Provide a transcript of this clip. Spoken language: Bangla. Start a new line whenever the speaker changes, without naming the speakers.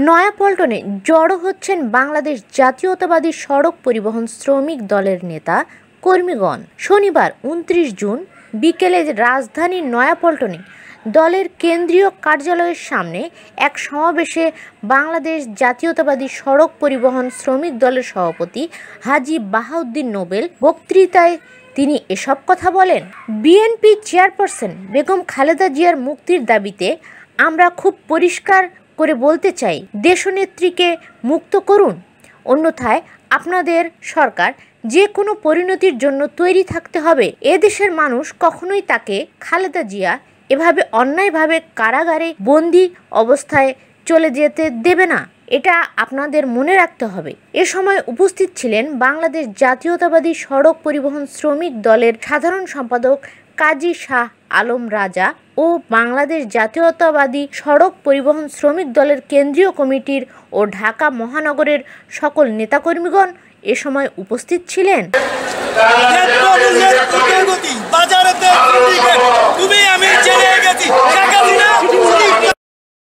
নয়াপল্টনে জড়ো হচ্ছেন বাংলাদেশ জাতীয়তাবাদী সড়ক পরিবহন শ্রমিক দলের নেতা কর্মীগণ। শনিবার ২৯ জুন বিকেলে রাজধানীর নয়াপল্টনে দলের কেন্দ্রীয় কার্যালয়ের সামনে এক সমাবেশে বাংলাদেশ জাতীয়তাবাদী সড়ক পরিবহন শ্রমিক দলের সভাপতি হাজী বাহাউদ্দিন নোবেল বক্তৃতায় তিনি এসব কথা বলেন। বিএনপি চেয়ারপারসন বেগম খালেদা জিয়ার মুক্তির দাবিতে আমরা খুব পরিষ্কার করে বলতে চাই, দেশনেত্রীকে মুক্ত করুন, অন্যথায় আপনাদের সরকার যে কোনো পরিণতির জন্য তৈরি থাকতে হবে। এদেশের মানুষ কখনোই তাকে খালেদা জিয়া এভাবে অন্যায়ভাবে কারাগারে বন্দি অবস্থায় চলে যেতে দেবে না, এটা আপনাদের মনে রাখতে হবে। এ সময় উপস্থিত ছিলেন বাংলাদেশ জাতীয়তাবাদী সড়ক পরিবহন শ্রমিক দলের সাধারণ সম্পাদক কাজী শাহ আলম রাজা ও বাংলাদেশ জাতীয়তাবাদী সড়ক পরিবহন শ্রমিক দলের কেন্দ্রীয় কমিটির ও ঢাকা মহানগরের সকল নেতাকর্মীগণ এ সময় উপস্থিত ছিলেন।